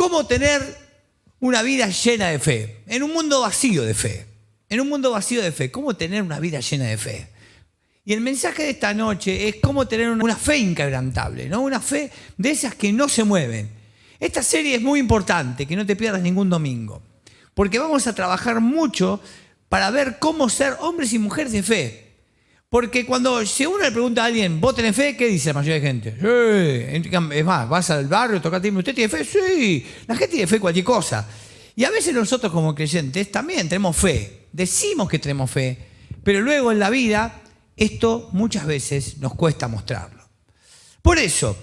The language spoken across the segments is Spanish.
¿Cómo tener una vida llena de fe? En un mundo vacío de fe. En un mundo vacío de fe, ¿cómo tener una vida llena de fe? Y el mensaje de esta noche es cómo tener una fe inquebrantable, ¿no? Una fe de esas que no se mueven. Esta serie es muy importante, que no te pierdas ningún domingo, porque vamos a trabajar mucho para ver cómo ser hombres y mujeres de fe. Porque si uno le pregunta a alguien, ¿vos tenés fe? ¿Qué dice la mayoría de gente? Sí. Es más, vas al barrio, tocas timbre, ¿usted tiene fe? Sí. La gente tiene fe en cualquier cosa. Y a veces nosotros como creyentes también tenemos fe. Decimos que tenemos fe, pero luego en la vida esto muchas veces nos cuesta mostrarlo. Por eso,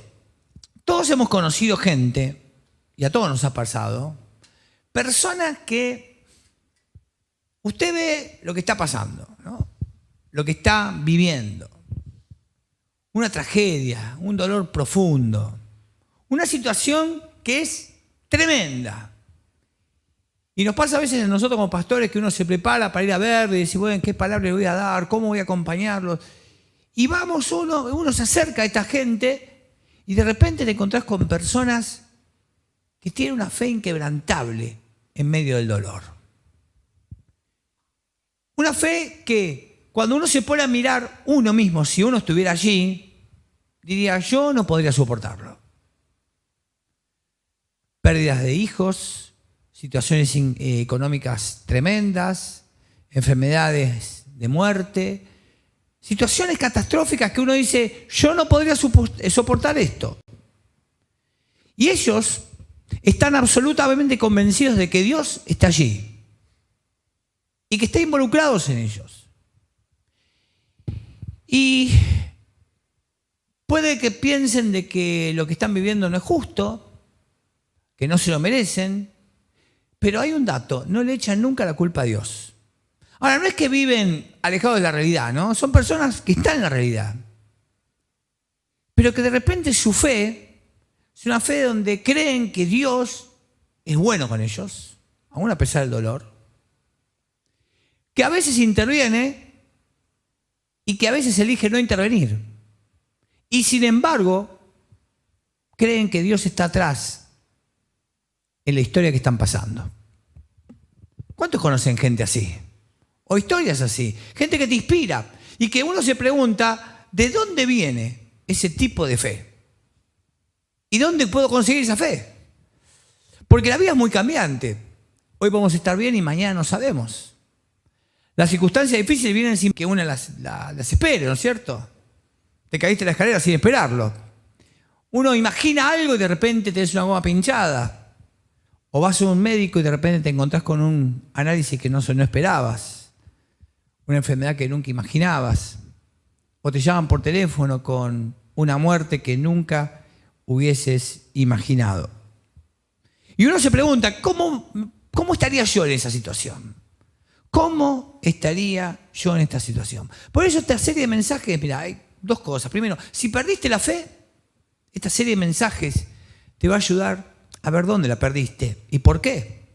todos hemos conocido gente, y a todos nos ha pasado, personas que usted ve lo que está pasando, ¿no? Lo que está viviendo. Una tragedia, un dolor profundo, una situación que es tremenda. Y nos pasa a veces a nosotros como pastores que uno se prepara para ir a ver y dice, bueno, ¿qué palabra le voy a dar? ¿Cómo voy a acompañarlos? Y vamos, uno se acerca a esta gente y de repente te encontrás con personas que tienen una fe inquebrantable en medio del dolor. Una fe que cuando uno se pone a mirar uno mismo, si uno estuviera allí, diría, yo no podría soportarlo. Pérdidas de hijos, situaciones económicas tremendas, enfermedades de muerte, situaciones catastróficas que uno dice, yo no podría soportar esto. Y ellos están absolutamente convencidos de que Dios está allí y que está involucrados en ellos. Y puede que piensen de que lo que están viviendo no es justo, que no se lo merecen, pero hay un dato, no le echan nunca la culpa a Dios. Ahora, no es que viven alejados de la realidad, ¿no? Son personas que están en la realidad, pero que de repente su fe es una fe donde creen que Dios es bueno con ellos, aún a pesar del dolor, que a veces interviene y que a veces elige no intervenir. Y sin embargo, creen que Dios está atrás en la historia que están pasando. ¿Cuántos conocen gente así? O historias así. Gente que te inspira y que uno se pregunta, ¿de dónde viene ese tipo de fe? ¿Y dónde puedo conseguir esa fe? Porque la vida es muy cambiante. Hoy podemos estar bien y mañana no sabemos. Las circunstancias difíciles vienen sin que uno las espere, ¿no es cierto? Te caíste en la escalera sin esperarlo. Uno imagina algo y de repente tenés una goma pinchada. O vas a un médico y de repente te encontrás con un análisis que no esperabas. Una enfermedad que nunca imaginabas. O te llaman por teléfono con una muerte que nunca hubieses imaginado. Y uno se pregunta, ¿cómo estaría yo en esa situación? ¿Cómo estaría yo en esta situación? Por eso esta serie de mensajes, mira, hay dos cosas. Primero, si perdiste la fe, esta serie de mensajes te va a ayudar a ver dónde la perdiste y por qué.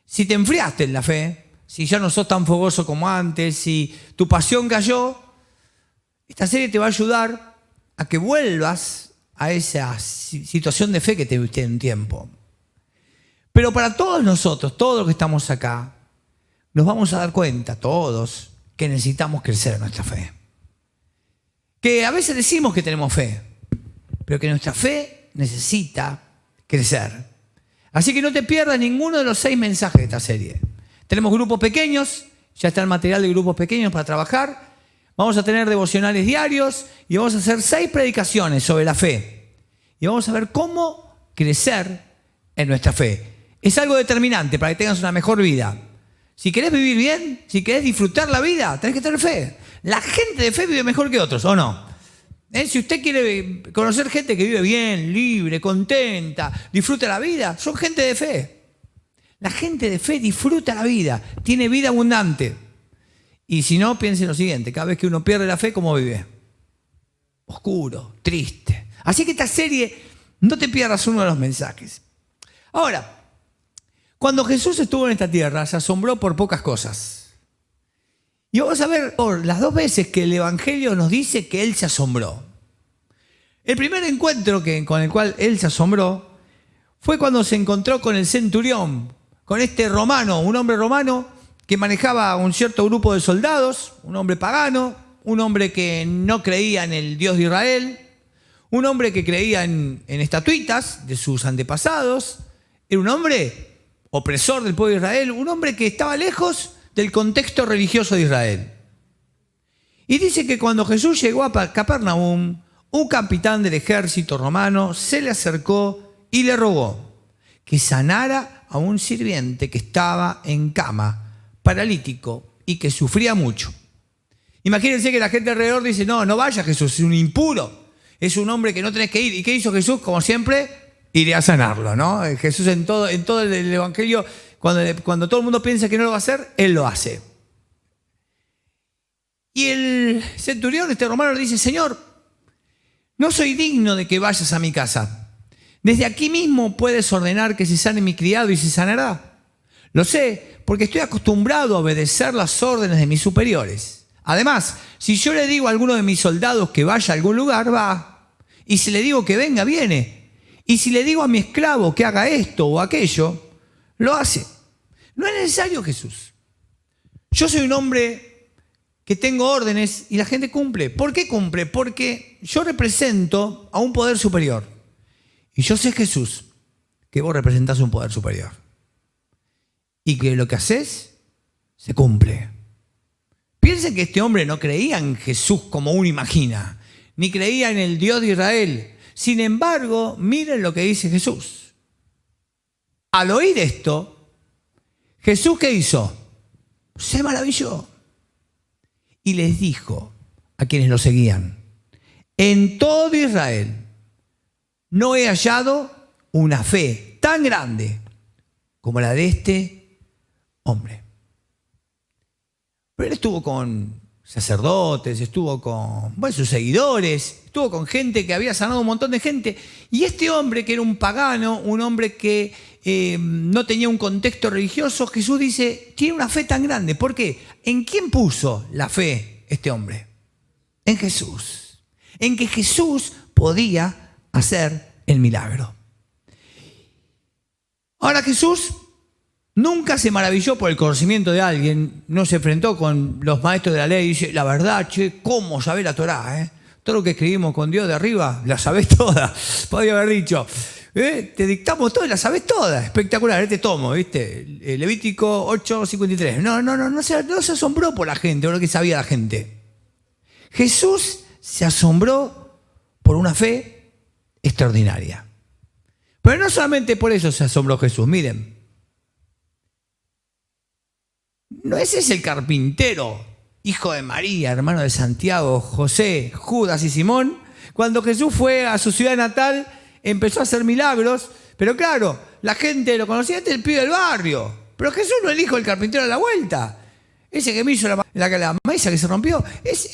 Si te enfriaste en la fe, si ya no sos tan fogoso como antes, si tu pasión cayó, esta serie te va a ayudar a que vuelvas a esa situación de fe que te viste en un tiempo. Pero para todos nosotros, todos los que estamos acá, nos vamos a dar cuenta, todos, que necesitamos crecer en nuestra fe. Que a veces decimos que tenemos fe, pero que nuestra fe necesita crecer. Así que no te pierdas ninguno de los 6 mensajes de esta serie. Tenemos grupos pequeños, ya está el material de grupos pequeños para trabajar. Vamos a tener devocionales diarios y vamos a hacer 6 predicaciones sobre la fe. Y vamos a ver cómo crecer en nuestra fe. Es algo determinante para que tengas una mejor vida. Si querés vivir bien, si querés disfrutar la vida, tenés que tener fe. La gente de fe vive mejor que otros, ¿o no? Si usted quiere conocer gente que vive bien, libre, contenta, disfruta la vida, son gente de fe. La gente de fe disfruta la vida, tiene vida abundante. Y si no, piense en lo siguiente, cada vez que uno pierde la fe, ¿cómo vive? Oscuro, triste. Así que esta serie, no te pierdas uno de los mensajes. Ahora, cuando Jesús estuvo en esta tierra, se asombró por pocas cosas. Y vamos a ver por las 2 veces que el Evangelio nos dice que Él se asombró. El primer encuentro con el cual Él se asombró fue cuando se encontró con el centurión, con este romano, un hombre romano que manejaba un cierto grupo de soldados, un hombre pagano, un hombre que no creía en el Dios de Israel, un hombre que creía en estatuitas de sus antepasados. Era un hombre opresor del pueblo de Israel, un hombre que estaba lejos del contexto religioso de Israel. Y dice que cuando Jesús llegó a Capernaum, un capitán del ejército romano se le acercó y le rogó que sanara a un sirviente que estaba en cama, paralítico y que sufría mucho. Imagínense que la gente alrededor dice, no, no vaya Jesús, es un impuro, es un hombre que no tenés que ir. ¿Y qué hizo Jesús? Como siempre, iré a sanarlo, ¿no? Jesús en todo el Evangelio, cuando todo el mundo piensa que no lo va a hacer, Él lo hace. Y el centurión, este romano, le dice, Señor, no soy digno de que vayas a mi casa. Desde aquí mismo puedes ordenar que se sane mi criado y se sanará. Lo sé, porque estoy acostumbrado a obedecer las órdenes de mis superiores. Además, si yo le digo a alguno de mis soldados que vaya a algún lugar, va. Y si le digo que venga, viene. Y si le digo a mi esclavo que haga esto o aquello, lo hace. No es necesario, Jesús. Yo soy un hombre que tengo órdenes y la gente cumple. ¿Por qué cumple? Porque yo represento a un poder superior. Y yo sé, Jesús, que vos representás un poder superior. Y que lo que haces se cumple. Piensen que este hombre no creía en Jesús como uno imagina, ni creía en el Dios de Israel. Sin embargo, miren lo que dice Jesús. Al oír esto, ¿Jesús qué hizo? Se maravilló. Y les dijo a quienes lo seguían, en todo Israel no he hallado una fe tan grande como la de este hombre. Pero él estuvo con sacerdotes, estuvo con sus seguidores, estuvo con gente que había sanado un montón de gente. Y este hombre, que era un pagano, un hombre que no tenía un contexto religioso, Jesús dice, tiene una fe tan grande. ¿Por qué? ¿En quién puso la fe este hombre? En Jesús. En que Jesús podía hacer el milagro. Ahora Jesús nunca se maravilló por el conocimiento de alguien, no se enfrentó con los maestros de la ley y dice, la verdad, che, ¿cómo sabés la Torá? Todo lo que escribimos con Dios de arriba, la sabés toda. Podría haber dicho, te dictamos todo y la sabés toda. Espectacular, este tomo, ¿viste? Levítico 8:53. No se asombró por la gente, por lo que sabía la gente. Jesús se asombró por una fe extraordinaria. Pero no solamente por eso se asombró Jesús, miren. No ese es el carpintero, hijo de María, hermano de Santiago, José, Judas y Simón. Cuando Jesús fue a su ciudad natal, empezó a hacer milagros. Pero claro, la gente lo conocía, este es el pibe del barrio. Pero Jesús no es el hijo del carpintero a la vuelta. Ese que me hizo la mesa que se rompió, es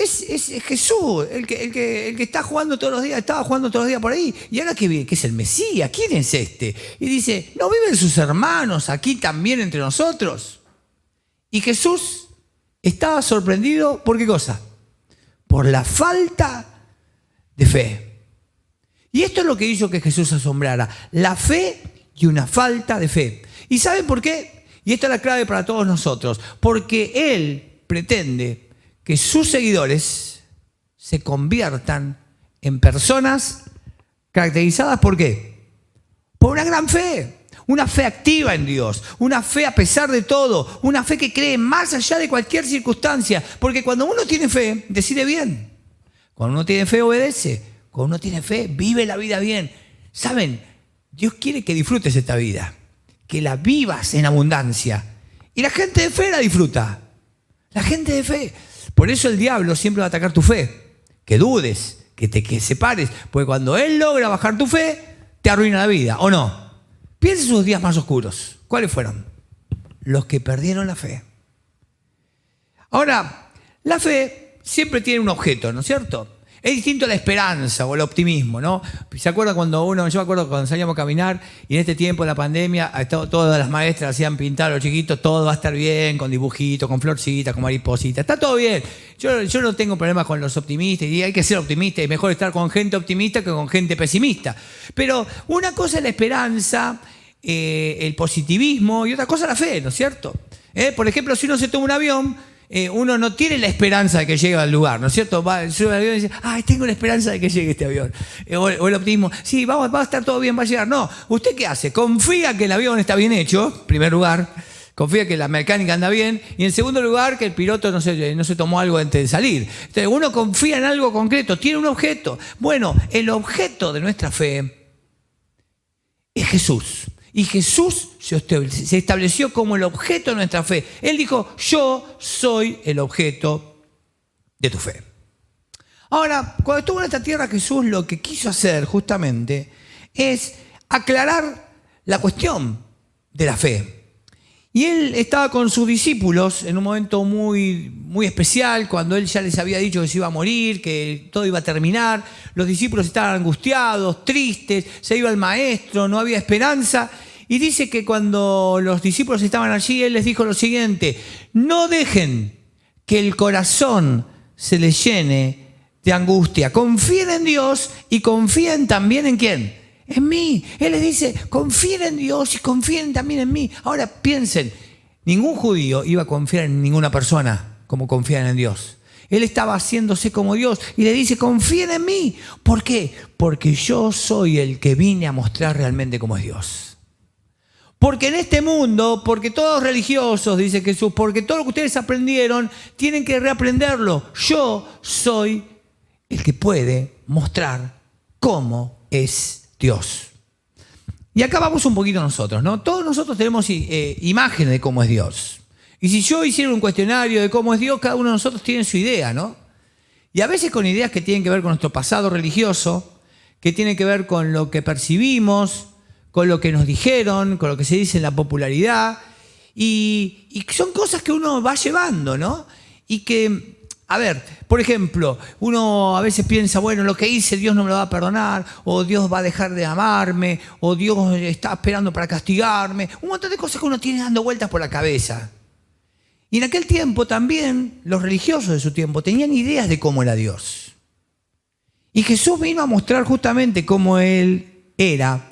Jesús, el que está jugando todos los días, estaba jugando todos los días por ahí. Y ahora que es el Mesías, ¿quién es este? Y dice, ¿no viven sus hermanos aquí también entre nosotros? Y Jesús estaba sorprendido, ¿por qué cosa? Por la falta de fe. Y esto es lo que hizo que Jesús asombrara, la fe y una falta de fe. ¿Y saben por qué? Y esta es la clave para todos nosotros, porque Él pretende que sus seguidores se conviertan en personas caracterizadas ¿por qué? Por una gran fe. Una fe activa en Dios, una fe a pesar de todo, una fe que cree más allá de cualquier circunstancia. Porque cuando uno tiene fe, decide bien. Cuando uno tiene fe, obedece. Cuando uno tiene fe, vive la vida bien. ¿Saben? Dios quiere que disfrutes esta vida, que la vivas en abundancia. Y la gente de fe la disfruta. La gente de fe. Por eso el diablo siempre va a atacar tu fe. Que dudes, que separes. Porque cuando él logra bajar tu fe, te arruina la vida, ¿o no? Piensa en sus días más oscuros. ¿Cuáles fueron? Los que perdieron la fe. Ahora, la fe siempre tiene un objeto, ¿no es cierto? Es distinto la esperanza o el optimismo, ¿no? ¿Se acuerdan yo me acuerdo cuando salíamos a caminar y en este tiempo de la pandemia, todas las maestras hacían pintar a los chiquitos, todo va a estar bien, con dibujitos, con florcitas, con maripositas, está todo bien. Yo no tengo problemas con los optimistas y hay que ser optimista y es mejor estar con gente optimista que con gente pesimista. Pero una cosa es la esperanza, el positivismo y otra cosa es la fe, ¿no es cierto? Por ejemplo, si uno se toma un avión, uno no tiene la esperanza de que llegue al lugar, ¿no es cierto? Sube al avión y dice, ay, tengo la esperanza de que llegue este avión. O el optimismo, sí, va a estar todo bien, va a llegar. No, ¿usted qué hace? Confía que el avión está bien hecho, en primer lugar. Confía que la mecánica anda bien. Y en segundo lugar, que el piloto no se tomó algo antes de salir. Entonces, uno confía en algo concreto, tiene un objeto. Bueno, el objeto de nuestra fe es Jesús. Y Jesús se estableció como el objeto de nuestra fe. Él dijo, yo soy el objeto de tu fe. Ahora, cuando estuvo en esta tierra, Jesús lo que quiso hacer justamente es aclarar la cuestión de la fe. Y él estaba con sus discípulos en un momento muy, muy especial, cuando él ya les había dicho que se iba a morir, que todo iba a terminar. Los discípulos estaban angustiados, tristes, se iba el maestro, no había esperanza. Y dice que cuando los discípulos estaban allí, él les dijo lo siguiente: no dejen que el corazón se les llene de angustia. Confíen en Dios y confíen también en ¿quién? En mí. Él les dice, confíen en Dios y confíen también en mí. Ahora piensen, ningún judío iba a confiar en ninguna persona como confían en Dios. Él estaba haciéndose como Dios y le dice, confíen en mí. ¿Por qué? Porque yo soy el que vine a mostrar realmente cómo es Dios. Porque en este mundo, porque todos religiosos, dice Jesús, porque todo lo que ustedes aprendieron, tienen que reaprenderlo. Yo soy el que puede mostrar cómo es Dios. Y acá vamos un poquito nosotros, ¿no? Todos nosotros tenemos imágenes de cómo es Dios. Y si yo hiciera un cuestionario de cómo es Dios, cada uno de nosotros tiene su idea, ¿no? Y a veces con ideas que tienen que ver con nuestro pasado religioso, que tienen que ver con lo que percibimos, con lo que nos dijeron, con lo que se dice en la popularidad. Y son cosas que uno va llevando, ¿no? Y que... A ver, por ejemplo, uno a veces piensa, bueno, lo que hice Dios no me lo va a perdonar, o Dios va a dejar de amarme, o Dios está esperando para castigarme. Un montón de cosas que uno tiene dando vueltas por la cabeza. Y en aquel tiempo también los religiosos de su tiempo tenían ideas de cómo era Dios. Y Jesús vino a mostrar justamente cómo Él era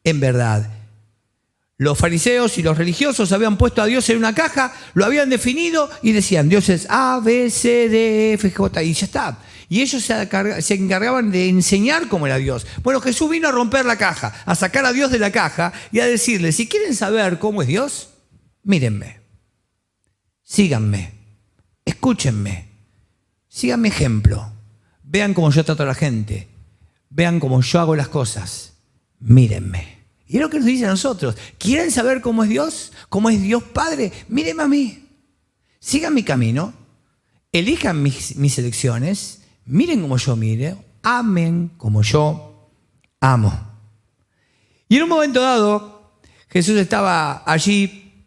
en verdad. Los fariseos y los religiosos habían puesto a Dios en una caja, lo habían definido y decían, Dios es A, B, C, D, F, J, y ya está. Y ellos se encargaban de enseñar cómo era Dios. Bueno, Jesús vino a romper la caja, a sacar a Dios de la caja y a decirle, si quieren saber cómo es Dios, mírenme, síganme, escúchenme, sigan mi ejemplo, vean cómo yo trato a la gente, vean cómo yo hago las cosas, mírenme. Y es lo que nos dice a nosotros. ¿Quieren saber cómo es Dios? ¿Cómo es Dios Padre? Mírenme a mí. Sigan mi camino. Elijan mis elecciones. Miren como yo mire. Amen como yo amo. Y en un momento dado, Jesús estaba allí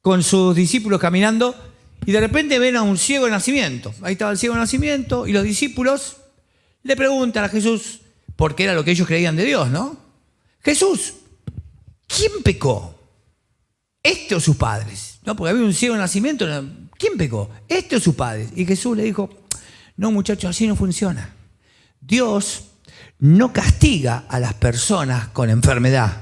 con sus discípulos caminando y de repente ven a un ciego de nacimiento. Ahí estaba el ciego de nacimiento y los discípulos le preguntan a Jesús, porque era lo que ellos creían de Dios, ¿no? Jesús, ¿quién pecó? ¿Este o sus padres? No, porque había un ciego de nacimiento. ¿Quién pecó? ¿Este o sus padres? Y Jesús le dijo, no muchachos, así no funciona. Dios no castiga a las personas con enfermedad.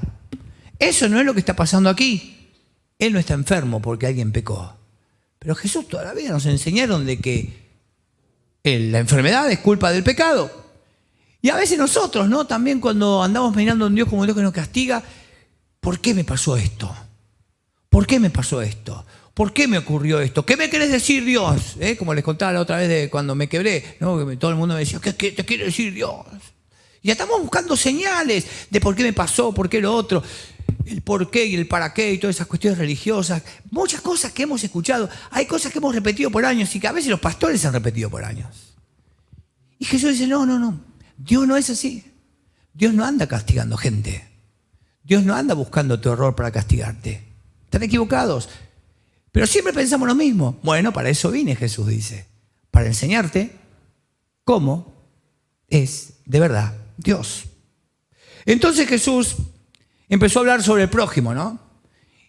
Eso no es lo que está pasando aquí. Él no está enfermo porque alguien pecó. Pero Jesús toda la vida nos enseñaron de que la enfermedad es culpa del pecado. Y a veces nosotros, ¿no? También cuando andamos mirando a un Dios como un Dios que nos castiga, ¿por qué me pasó esto? ¿Por qué me pasó esto? ¿Por qué me ocurrió esto? ¿Qué me querés decir, Dios? Como les contaba la otra vez de cuando me quebré, ¿no? Todo el mundo me decía, ¿qué te quiere decir Dios? Y ya estamos buscando señales de por qué me pasó, por qué lo otro, el por qué y el para qué y todas esas cuestiones religiosas. Muchas cosas que hemos escuchado. Hay cosas que hemos repetido por años y que a veces los pastores han repetido por años. Y Jesús dice, no. Dios no es así. Dios no anda castigando gente. Dios no anda buscando tu error para castigarte. Están equivocados. Pero siempre pensamos lo mismo. Bueno, para eso vine, Jesús dice. Para enseñarte cómo es, de verdad, Dios. Entonces Jesús empezó a hablar sobre el prójimo, ¿no?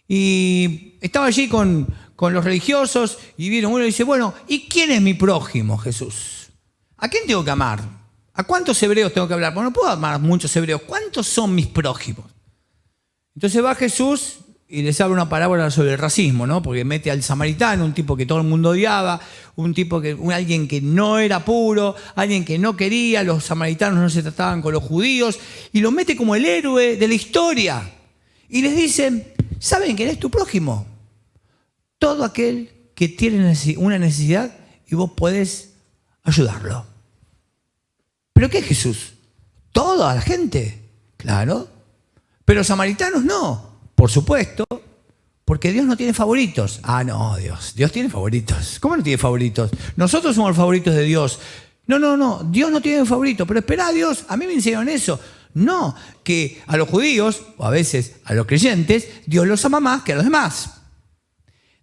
Y estaba allí con los religiosos y vieron uno y dice, bueno, ¿y quién es mi prójimo, Jesús? ¿A quién tengo que amar? ¿A cuántos hebreos tengo que hablar? Bueno, no puedo amar a muchos hebreos. ¿Cuántos son mis prójimos? Entonces va Jesús y les habla una parábola sobre el racismo, ¿no? Porque mete al samaritano, un tipo que todo el mundo odiaba, alguien que no era puro, alguien que no quería, los samaritanos no se trataban con los judíos, y lo mete como el héroe de la historia. Y les dice, ¿saben quién es tu prójimo? Todo aquel que tiene una necesidad y vos podés ayudarlo. ¿Pero qué es Jesús? Toda la gente, claro. Pero los samaritanos no, por supuesto, porque Dios no tiene favoritos. Ah, no, Dios tiene favoritos. ¿Cómo no tiene favoritos? Nosotros somos los favoritos de Dios. No, Dios no tiene favoritos, pero espera a Dios, a mí me enseñaron eso. No, que a los judíos, o a veces a los creyentes, Dios los ama más que a los demás.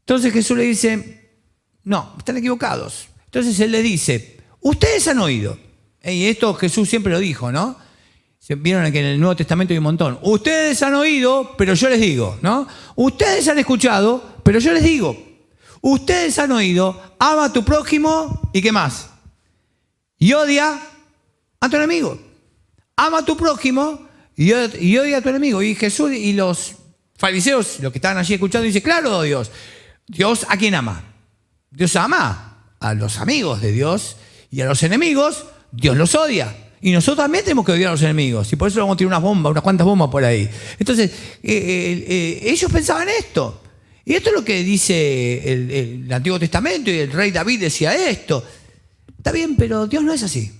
Entonces Jesús le dice, no, están equivocados. Entonces Él les dice, ustedes han oído, y esto Jesús siempre lo dijo, ¿no? Vieron que en el Nuevo Testamento hay un montón. Ustedes han oído, pero yo les digo, ¿no? Ustedes han escuchado, pero yo les digo. Ustedes han oído, ama a tu prójimo, ¿y qué más? Y odia a tu enemigo. Ama a tu prójimo y odia a tu enemigo. Y Jesús y los fariseos, los que estaban allí escuchando, dicen, claro, Dios. ¿Dios a quién ama? Dios ama a los amigos de Dios y a los enemigos, Dios los odia. Y nosotros también tenemos que odiar a los enemigos. Y por eso vamos a tirar unas cuantas bombas por ahí. Entonces, ellos pensaban esto. Y esto es lo que dice el Antiguo Testamento, y el rey David decía esto. Está bien, pero Dios no es así.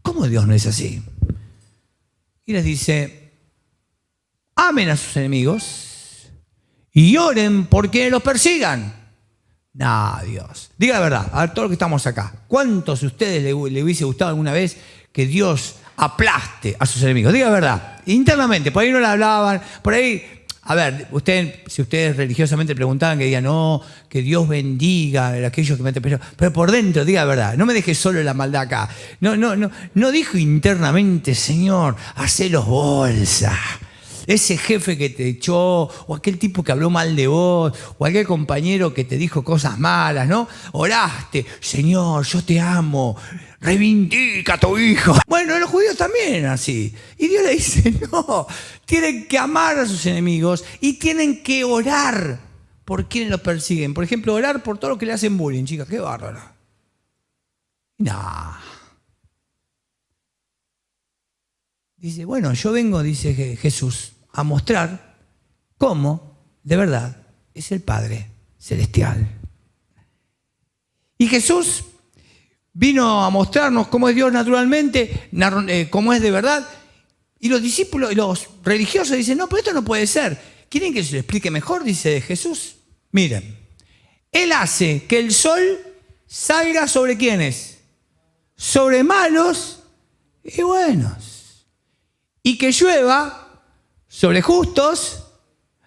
¿Cómo Dios no es así? Y les dice, amen a sus enemigos y oren por quienes los persigan. No, Dios. Diga la verdad, a todos los que estamos acá. ¿Cuántos de ustedes le hubiese gustado alguna vez que Dios aplaste a sus enemigos? Diga la verdad. Internamente, por ahí no le hablaban, por ahí, a ver, si ustedes religiosamente preguntaban, que digan, no, que Dios bendiga a aquellos que me pero por dentro, diga la verdad, no me deje solo la maldad acá. No dijo internamente, Señor, hacelos bolsa. Ese jefe que te echó, o aquel tipo que habló mal de vos, o aquel compañero que te dijo cosas malas, ¿no? Oraste, Señor, yo te amo, reivindica a tu hijo. Bueno, los judíos también eran así. Y Dios le dice, no, tienen que amar a sus enemigos y tienen que orar por quienes los persiguen. Por ejemplo, orar por todo lo que le hacen bullying, chicas, qué bárbaro. No. Dice, bueno, yo vengo, dice Jesús, a mostrar cómo, de verdad, es el Padre Celestial. Y Jesús vino a mostrarnos cómo es Dios naturalmente, cómo es de verdad. Y los discípulos y los religiosos dicen, no, pero esto no puede ser. ¿Quieren que se lo explique mejor? Dice Jesús. Miren, Él hace que el sol salga sobre ¿quiénes? Sobre malos y buenos. Y que llueva sobre justos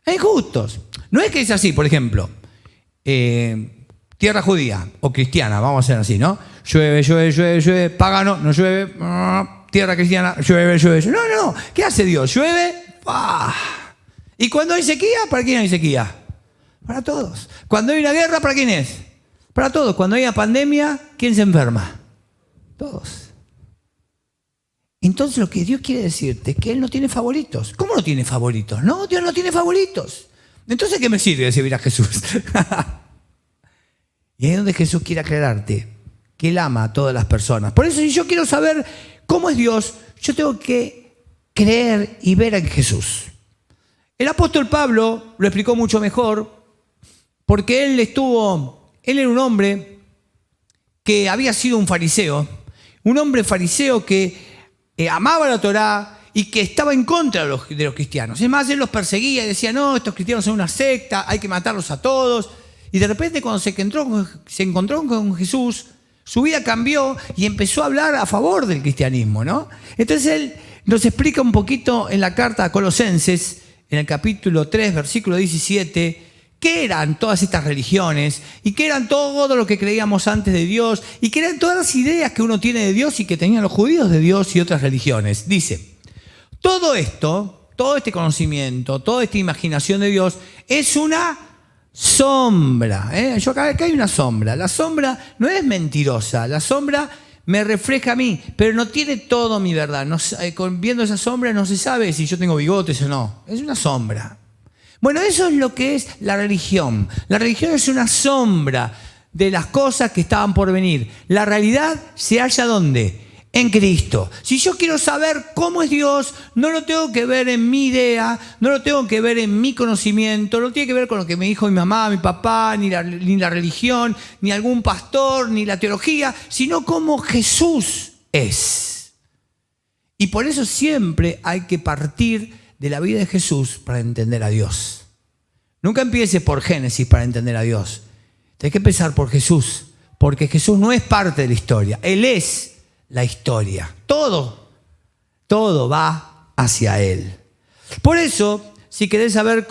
e injustos. No es que es así, por ejemplo, tierra judía o cristiana, vamos a hacer así, ¿no? Llueve, pagano, no llueve, tierra cristiana, llueve. No. ¿Qué hace Dios? Llueve, ¡pah! Y cuando hay sequía, ¿para quién hay sequía? Para todos. Cuando hay una guerra, ¿para quién es? Para todos. Cuando hay una pandemia, ¿quién se enferma? Todos. Entonces lo que Dios quiere decirte es que Él no tiene favoritos. ¿Cómo no tiene favoritos? No, Dios no tiene favoritos. Entonces, ¿qué me sirve recibir a Jesús? Y ahí es donde Jesús quiere aclararte que Él ama a todas las personas. Por eso, si yo quiero saber cómo es Dios, yo tengo que creer y ver a Jesús. El apóstol Pablo lo explicó mucho mejor, porque él era un hombre que había sido un fariseo, un hombre fariseo que amaba la Torá y que estaba en contra de los cristianos. Es más, él los perseguía y decía, no, estos cristianos son una secta, hay que matarlos a todos. Y de repente cuando se encontró con Jesús, su vida cambió y empezó a hablar a favor del cristianismo, ¿no? Entonces él nos explica un poquito en la carta a Colosenses, en el capítulo 3, versículo 17, qué eran todas estas religiones y qué eran todo lo que creíamos antes de Dios y qué eran todas las ideas que uno tiene de Dios y que tenían los judíos de Dios y otras religiones. Dice, todo esto, todo este conocimiento, toda esta imaginación de Dios es una sombra. Acá hay una sombra. La sombra no es mentirosa, la sombra me refleja a mí, pero no tiene todo mi verdad. No, viendo esa sombra no se sabe si yo tengo bigotes o no. Es una sombra. Bueno, eso es lo que es la religión. La religión es una sombra de las cosas que estaban por venir. La realidad se halla ¿dónde? En Cristo. Si yo quiero saber cómo es Dios, no lo tengo que ver en mi idea, no lo tengo que ver en mi conocimiento, no tiene que ver con lo que me dijo mi mamá, mi papá, ni la religión, ni algún pastor, ni la teología, sino cómo Jesús es. Y por eso siempre hay que partir de la vida de Jesús para entender a Dios. Nunca empieces por Génesis para entender a Dios. Tienes que empezar por Jesús, porque Jesús no es parte de la historia, Él es la historia. Todo va hacia Él. Por eso, si querés saber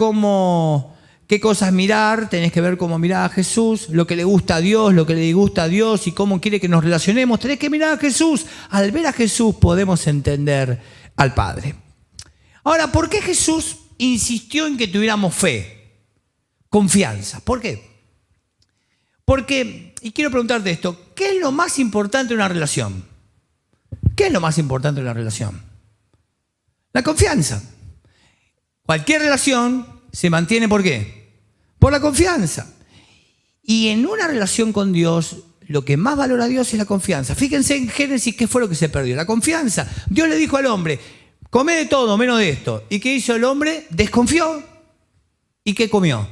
qué cosas mirar, tenés que ver cómo mirar a Jesús, lo que le gusta a Dios, lo que le disgusta a Dios y cómo quiere que nos relacionemos. Tenés que mirar a Jesús. Al ver a Jesús podemos entender al Padre. Ahora, ¿por qué Jesús insistió en que tuviéramos fe? Confianza. ¿Por qué? Porque, y quiero preguntarte esto, ¿qué es lo más importante en una relación? ¿Qué es lo más importante en una relación? La confianza. Cualquier relación se mantiene ¿por qué? Por la confianza. Y en una relación con Dios, lo que más valora Dios es la confianza. Fíjense en Génesis qué fue lo que se perdió. La confianza. Dios le dijo al hombre, come de todo menos de esto. ¿Y qué hizo el hombre? Desconfió. ¿Y qué comió?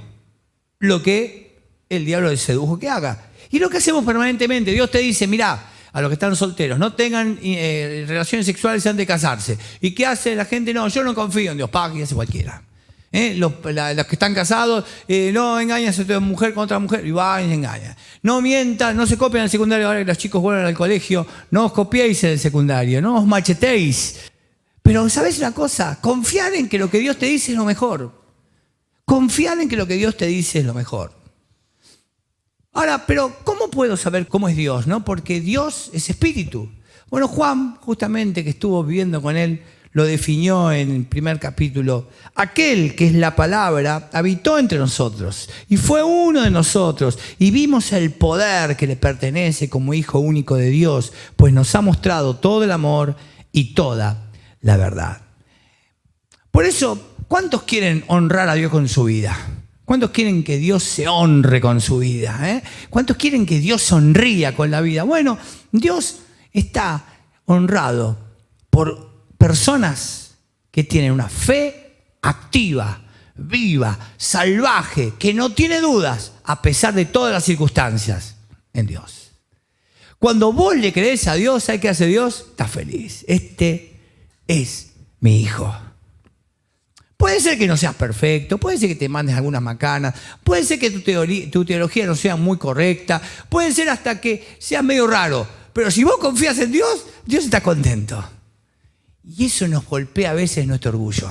Lo que el diablo le sedujo que haga. Y lo que hacemos permanentemente, Dios te dice, mirá, a los que están solteros, no tengan relaciones sexuales antes de casarse. ¿Y qué hace la gente? No, yo no confío en Dios, que hace cualquiera. Los que están casados, no engañas a tu mujer con otra mujer, y va y engaña. No mientan, no se copian en el secundario, ahora que los chicos vuelven al colegio, no os copiéis en el secundario, no os machetéis. Pero ¿sabés una cosa? Confiar en que lo que Dios te dice es lo mejor. Confiar en que lo que Dios te dice es lo mejor. Ahora, pero ¿cómo puedo saber cómo es Dios? ¿No? Porque Dios es espíritu. Bueno, Juan, justamente que estuvo viviendo con él, lo definió en el primer capítulo. Aquel que es la palabra habitó entre nosotros y fue uno de nosotros y vimos el poder que le pertenece como Hijo único de Dios, pues nos ha mostrado todo el amor y toda la verdad. Por eso, ¿cuántos quieren honrar a Dios con su vida? ¿Cuántos quieren que Dios se honre con su vida? ¿Cuántos quieren que Dios sonría con la vida? Bueno, Dios está honrado por personas que tienen una fe activa, viva, salvaje, que no tiene dudas a pesar de todas las circunstancias en Dios. Cuando vos le crees a Dios, ¿sabes qué hace Dios? Está feliz. Este es mi hijo. Puede ser que no seas perfecto, puede ser que te mandes algunas macanas, puede ser que tu teología no sea muy correcta, puede ser hasta que seas medio raro, pero si vos confías en Dios, Dios está contento. Y eso nos golpea a veces nuestro orgullo.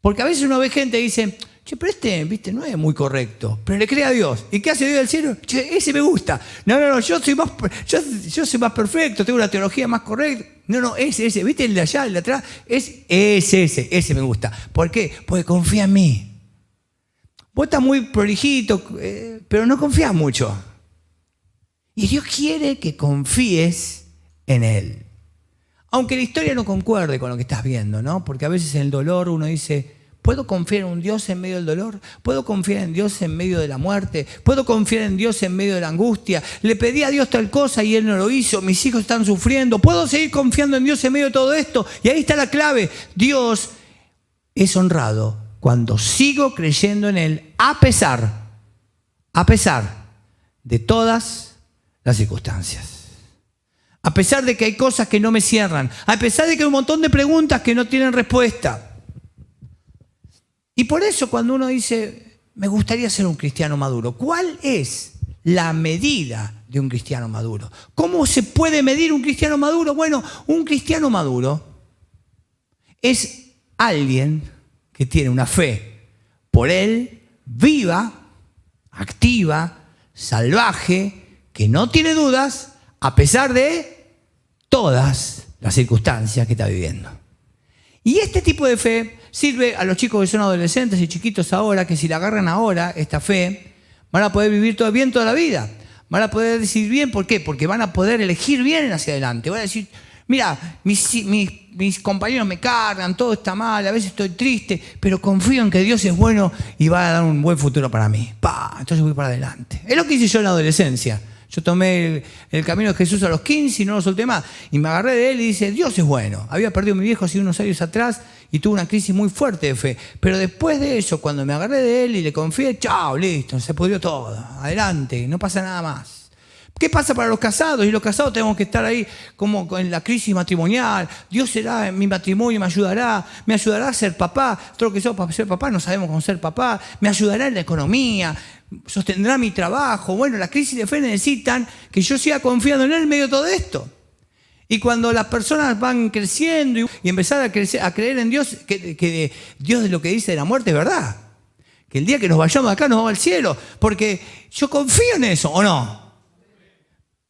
Porque a veces uno ve gente y dice, che, pero viste, no es muy correcto, pero le cree a Dios. ¿Y qué hace Dios del cielo? Che, ese me gusta. No, yo soy más perfecto, tengo una teología más correcta. No, ese, ¿viste? El de allá, el de atrás, ese me gusta. ¿Por qué? Porque confía en mí. Vos estás muy prolijito, pero no confías mucho. Y Dios quiere que confíes en Él. Aunque la historia no concuerde con lo que estás viendo, ¿no? Porque a veces en el dolor uno dice, ¿puedo confiar en un Dios en medio del dolor? ¿Puedo confiar en Dios en medio de la muerte? ¿Puedo confiar en Dios en medio de la angustia? Le pedí a Dios tal cosa y Él no lo hizo. Mis hijos están sufriendo. ¿Puedo seguir confiando en Dios en medio de todo esto? Y ahí está la clave. Dios es honrado cuando sigo creyendo en Él a pesar de todas las circunstancias. A pesar de que hay cosas que no me cierran. A pesar de que hay un montón de preguntas que no tienen respuesta. Y por eso cuando uno dice, me gustaría ser un cristiano maduro, ¿cuál es la medida de un cristiano maduro? ¿Cómo se puede medir un cristiano maduro? Bueno, un cristiano maduro es alguien que tiene una fe por él viva, activa, salvaje, que no tiene dudas a pesar de todas las circunstancias que está viviendo. Y este tipo de fe sirve a los chicos que son adolescentes y chiquitos ahora, que si la agarran ahora, esta fe, van a poder vivir todo bien toda la vida. Van a poder decir bien, ¿por qué? Porque van a poder elegir bien hacia adelante. Van a decir, mira, mis compañeros me cargan, todo está mal, a veces estoy triste, pero confío en que Dios es bueno y va a dar un buen futuro para mí. Entonces voy para adelante. Es lo que hice yo en la adolescencia. Yo tomé el camino de Jesús a los 15 y no lo solté más. Y me agarré de él y dice, Dios es bueno. Había perdido a mi viejo hace unos años atrás y tuve una crisis muy fuerte de fe. Pero después de eso, cuando me agarré de él y le confié, chao, listo, se pudrió todo. Adelante, no pasa nada más. ¿Qué pasa para los casados? Y los casados tenemos que estar ahí como en la crisis matrimonial. Dios será en mi matrimonio, me ayudará a ser papá. Todo lo que somos para ser papá no sabemos cómo ser papá. Me ayudará en la economía, sostendrá mi trabajo. Bueno, las crisis de fe necesitan que yo siga confiando en él en medio de todo esto. Y cuando las personas van creciendo y empezar a creer en Dios, que Dios de lo que dice de la muerte es verdad. Que el día que nos vayamos de acá nos vamos al cielo. Porque yo confío en eso, ¿o no?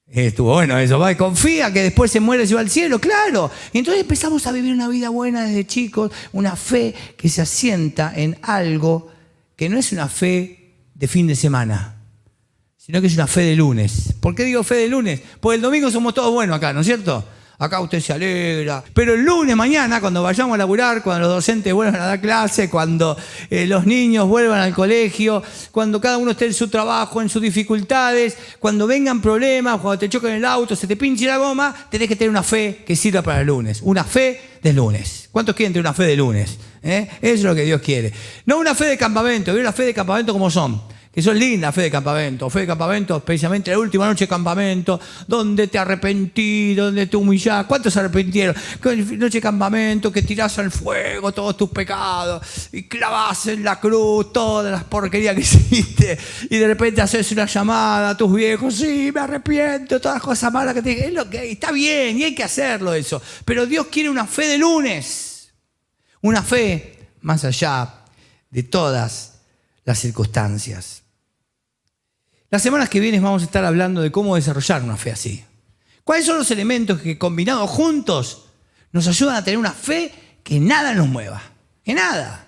Estuvo bueno eso, va, y confía que después se muere y se va al cielo, claro. Y entonces empezamos a vivir una vida buena desde chicos, una fe que se asienta en algo que no es una fe de fin de semana, sino que es una fe de lunes. ¿Por qué digo fe de lunes? Porque el domingo somos todos buenos acá, ¿no es cierto? Acá usted se alegra. Pero el lunes mañana, cuando vayamos a laburar, cuando los docentes vuelvan a dar clase, cuando los niños vuelvan al colegio, cuando cada uno esté en su trabajo, en sus dificultades, cuando vengan problemas, cuando te choquen el auto, se te pinche la goma, tenés que tener una fe que sirva para el lunes. Una fe de lunes. ¿Cuántos quieren tener una fe de lunes? Eso es lo que Dios quiere. No una fe de campamento. ¿Vieron la fe de campamento como son? Que son lindas, fe de campamento, especialmente la última noche de campamento, donde te arrepentí, donde te humillás. ¿Cuántos se arrepintieron? Noche de campamento, que tirás al fuego todos tus pecados y clavás en la cruz todas las porquerías que hiciste y de repente haces una llamada a tus viejos, sí, me arrepiento, todas las cosas malas que te dije. Es lo que está bien y hay que hacerlo eso. Pero Dios quiere una fe de lunes, una fe más allá de todas las circunstancias. Las semanas que vienen vamos a estar hablando de cómo desarrollar una fe así. ¿Cuáles son los elementos que combinados juntos nos ayudan a tener una fe que nada nos mueva? Que nada.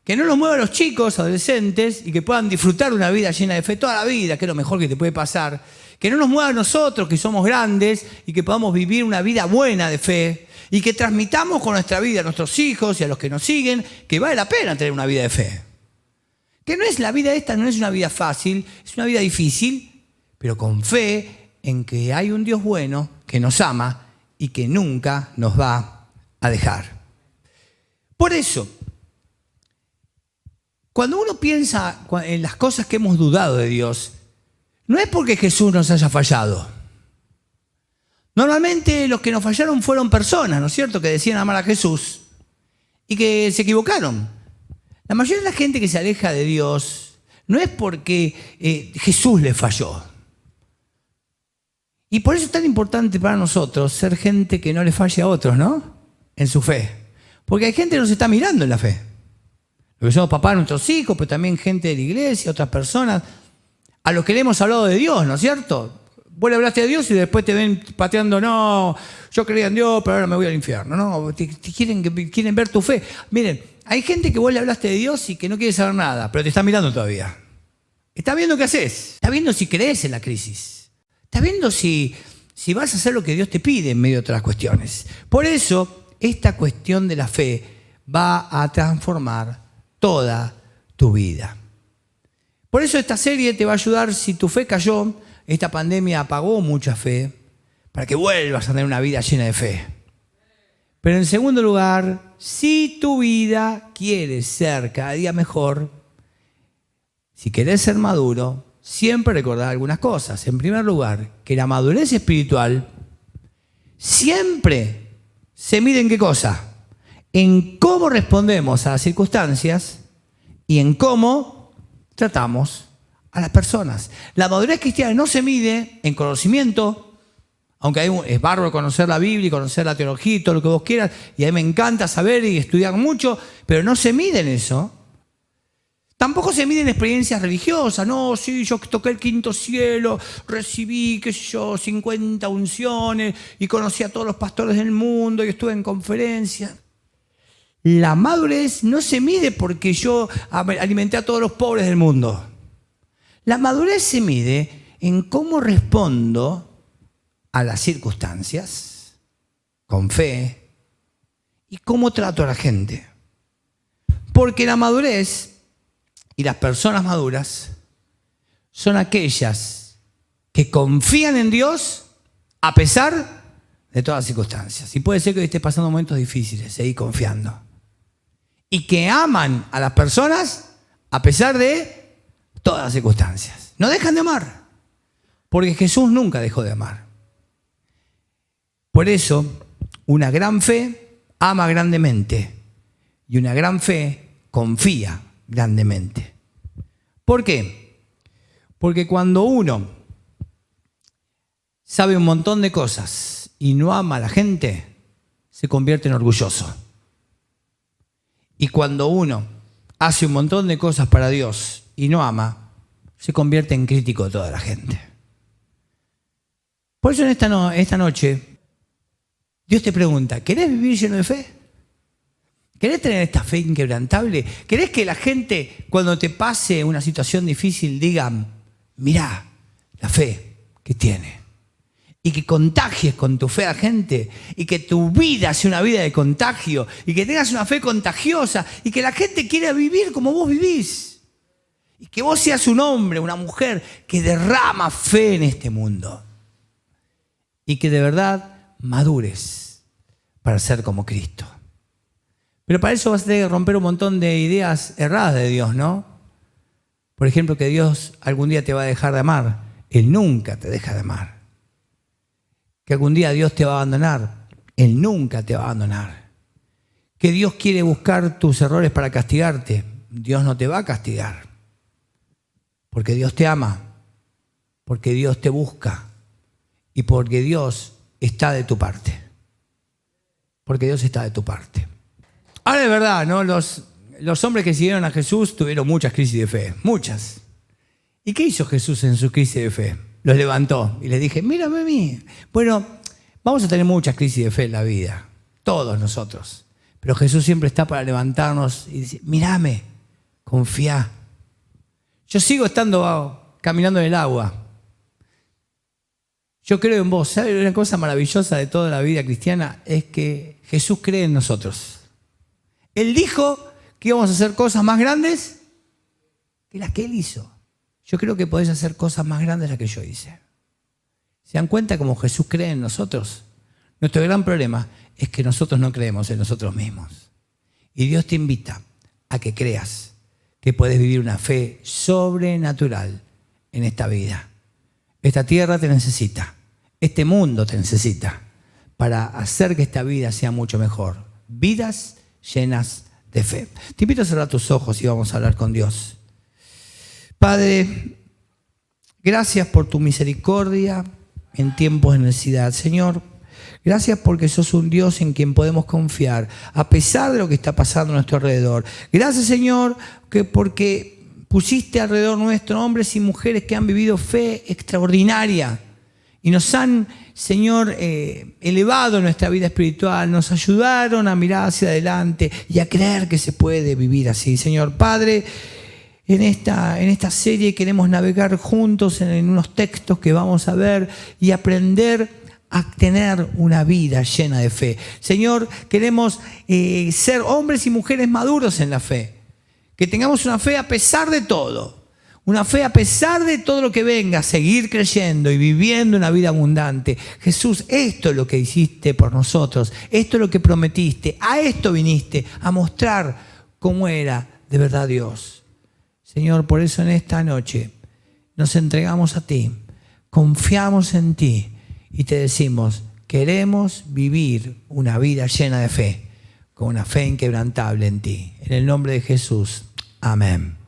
Que no nos mueva a los chicos, adolescentes, y que puedan disfrutar una vida llena de fe toda la vida, que es lo mejor que te puede pasar. Que no nos mueva a nosotros, que somos grandes, y que podamos vivir una vida buena de fe. Y que transmitamos con nuestra vida a nuestros hijos y a los que nos siguen que vale la pena tener una vida de fe. Que no es la vida esta, no es una vida fácil, es una vida difícil, pero con fe en que hay un Dios bueno que nos ama y que nunca nos va a dejar. Por eso, cuando uno piensa en las cosas que hemos dudado de Dios, no es porque Jesús nos haya fallado. Normalmente los que nos fallaron fueron personas, ¿no es cierto?, que decían amar a Jesús y que se equivocaron. La mayoría de la gente que se aleja de Dios no es porque Jesús le falló. Y por eso es tan importante para nosotros ser gente que no le falle a otros, ¿no? En su fe. Porque hay gente que nos está mirando en la fe. Lo que somos papás de nuestros hijos, pero también gente de la iglesia, otras personas, a los que le hemos hablado de Dios, ¿no es cierto? Vos le hablaste de Dios y después te ven pateando, no, yo creía en Dios, pero ahora me voy al infierno. No, quieren ver tu fe. Miren, hay gente que vos le hablaste de Dios y que no quiere saber nada, pero te está mirando todavía. Está viendo qué haces. Está viendo si crees en la crisis. Está viendo si vas a hacer lo que Dios te pide en medio de otras cuestiones. Por eso, esta cuestión de la fe va a transformar toda tu vida. Por eso esta serie te va a ayudar si tu fe cayó. Esta pandemia apagó mucha fe para que vuelvas a tener una vida llena de fe. Pero en segundo lugar, si tu vida quiere ser cada día mejor, si querés ser maduro, siempre recordar algunas cosas. En primer lugar, que la madurez espiritual siempre se mide en qué cosa? En cómo respondemos a las circunstancias y en cómo tratamos a las personas. La madurez cristiana no se mide en conocimiento, aunque es bárbaro conocer la Biblia y conocer la teología y todo lo que vos quieras, y a mí me encanta saber y estudiar mucho, pero no se mide en eso. Tampoco se miden experiencias religiosas. No, sí, yo toqué el quinto cielo, recibí, qué sé yo, 50 unciones y conocí a todos los pastores del mundo y estuve en conferencias. La madurez no se mide porque yo alimenté a todos los pobres del mundo. La madurez se mide en cómo respondo a las circunstancias, con fe, y cómo trato a la gente. Porque la madurez y las personas maduras son aquellas que confían en Dios a pesar de todas las circunstancias. Y puede ser que hoy estés pasando momentos difíciles, seguí confiando. Y que aman a las personas a pesar de todas las circunstancias. No dejan de amar, porque Jesús nunca dejó de amar. Por eso, una gran fe ama grandemente y una gran fe confía grandemente. ¿Por qué? Porque cuando uno sabe un montón de cosas y no ama a la gente, se convierte en orgulloso. Y cuando uno hace un montón de cosas para Dios y no ama, se convierte en crítico de toda la gente. Por eso en esta noche, Dios te pregunta, ¿querés vivir lleno de fe? ¿Querés tener esta fe inquebrantable? ¿Querés que la gente, cuando te pase una situación difícil, digan, mirá la fe que tiene? Y que contagies con tu fe a la gente, y que tu vida sea una vida de contagio, y que tengas una fe contagiosa, y que la gente quiera vivir como vos vivís. Y que vos seas un hombre, una mujer que derrama fe en este mundo. Y que de verdad madures para ser como Cristo. Pero para eso vas a tener que romper un montón de ideas erradas de Dios, ¿no? Por ejemplo, que Dios algún día te va a dejar de amar. Él nunca te deja de amar. Que algún día Dios te va a abandonar. Él nunca te va a abandonar. Que Dios quiere buscar tus errores para castigarte. Dios no te va a castigar. Porque Dios te ama. Porque Dios te busca. Y porque Dios está de tu parte. Porque Dios está de tu parte. Ahora de verdad, ¿no? Los hombres que siguieron a Jesús tuvieron muchas crisis de fe. Muchas. ¿Y qué hizo Jesús en su crisis de fe? Los levantó y les dije, mírame a mí. Bueno, vamos a tener muchas crisis de fe en la vida. Todos nosotros. Pero Jesús siempre está para levantarnos y decir, mírame, confía. Yo sigo caminando en el agua. Yo creo en vos. ¿Sabes? Una cosa maravillosa de toda la vida cristiana es que Jesús cree en nosotros. Él dijo que íbamos a hacer cosas más grandes que las que Él hizo. Yo creo que podés hacer cosas más grandes de las que yo hice. ¿Se dan cuenta cómo Jesús cree en nosotros? Nuestro gran problema es que nosotros no creemos en nosotros mismos. Y Dios te invita a que creas que puedes vivir una fe sobrenatural en esta vida. Esta tierra te necesita. Este mundo te necesita para hacer que esta vida sea mucho mejor. Vidas llenas de fe. Te invito a cerrar tus ojos y vamos a hablar con Dios. Padre, gracias por tu misericordia en tiempos de necesidad. Señor, gracias porque sos un Dios en quien podemos confiar, a pesar de lo que está pasando a nuestro alrededor. Gracias, Señor, porque pusiste alrededor nuestro hombres y mujeres que han vivido fe extraordinaria y nos han, Señor, elevado nuestra vida espiritual, nos ayudaron a mirar hacia adelante y a creer que se puede vivir así. Señor Padre, en esta serie queremos navegar juntos en unos textos que vamos a ver y aprender a tener una vida llena de fe. Señor, queremos ser hombres y mujeres maduros en la fe. Que tengamos una fe a pesar de todo. Una fe a pesar de todo lo que venga, seguir creyendo y viviendo una vida abundante. Jesús, esto es lo que hiciste por nosotros. Esto es lo que prometiste. A esto viniste, a mostrar cómo era de verdad Dios. Señor, por eso en esta noche nos entregamos a ti, confiamos en ti y te decimos, queremos vivir una vida llena de fe, con una fe inquebrantable en ti. En el nombre de Jesús, amén.